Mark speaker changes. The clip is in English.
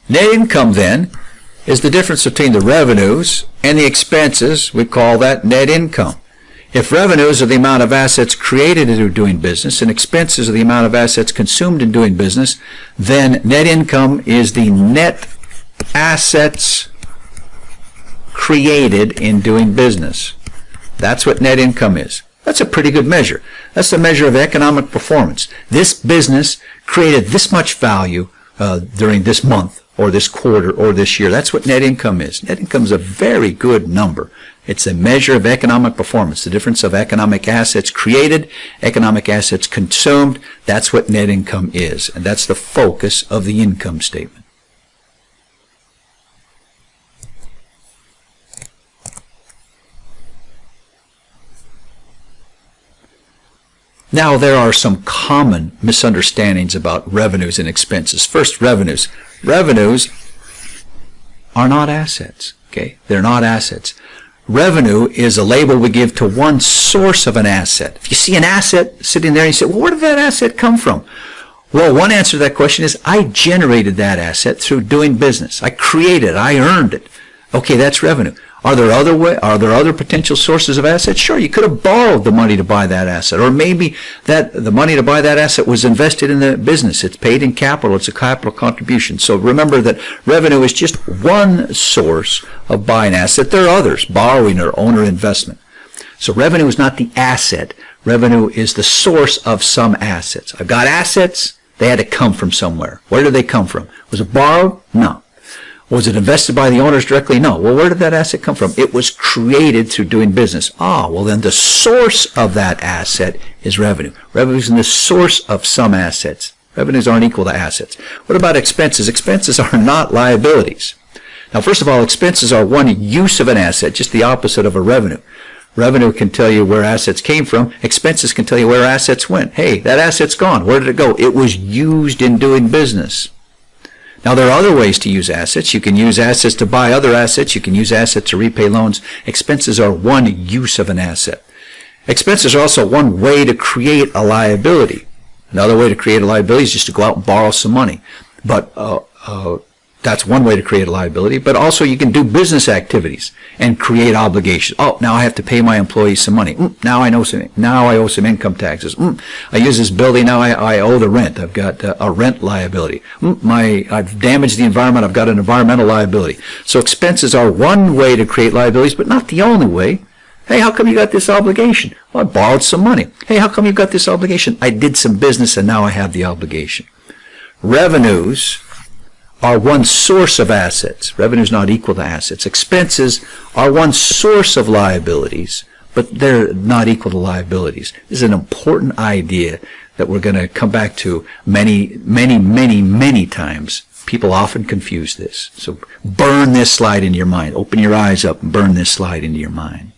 Speaker 1: Net income, then, is the difference between the revenues and the expenses. We call that net income. If revenues are the amount of assets created through doing business and expenses are the amount of assets consumed in doing business, then net income is the net assets created in doing business. That's what net income is. That's a pretty good measure. That's the measure of economic performance. This business created this much value during this month or this quarter or this year. That's what net income is. Net income is a very good number. It's a measure of economic performance, the difference of economic assets created, economic assets consumed. That's what net income is, and that's the focus of the income statement. Now, there are some common misunderstandings about revenues and expenses. First, revenues. Revenues are not assets, okay? They're not assets. Revenue is a label we give to one source of an asset. If you see an asset sitting there and you say, well, where did that asset come from? Well, one answer to that question is, I generated that asset through doing business. I created it. I earned it. Okay, that's revenue. Are there other potential sources of assets? Sure, you could have borrowed the money to buy that asset, or maybe that the money to buy that asset was invested in the business. It's paid in capital. It's a capital contribution. So remember that revenue is just one source of buying asset. There are others, borrowing or owner investment. So revenue is not the asset. Revenue is the source of some assets. I've got assets. They had to come from somewhere. Where did they come from? Was it borrowed? No. Was it invested by the owners directly? No. Well, where did that asset come from? It was created through doing business. Ah, well then the source of that asset is revenue. Revenue is the source of some assets. Revenues aren't equal to assets. What about expenses? Expenses are not liabilities. Now, first of all, expenses are one use of an asset, just the opposite of a revenue. Revenue can tell you where assets came from. Expenses can tell you where assets went. Hey, that asset's gone. Where did it go? It was used in doing business. Now, there are other ways to use assets. You can use assets to buy other assets. You can use assets to repay loans. Expenses are one use of an asset. Expenses are also one way to create a liability. Another way to create a liability is just to go out and borrow some money. But that's one way to create a liability. But also you can do business activities and create obligations. Oh, now I have to pay my employees some money. Now I owe some income taxes. I use this building. Now I owe the rent. I've got a rent liability. I've damaged the environment. I've got an environmental liability. So expenses are one way to create liabilities, but not the only way. Hey, how come you got this obligation? Well, I borrowed some money. Hey, how come you got this obligation? I did some business and now I have the obligation. Revenues are one source of assets. Revenue is not equal to assets. Expenses are one source of liabilities, but they're not equal to liabilities. This is an important idea that we're going to come back to many, many, many, many times. People often confuse this. So burn this slide into your mind. Open your eyes up and burn this slide into your mind.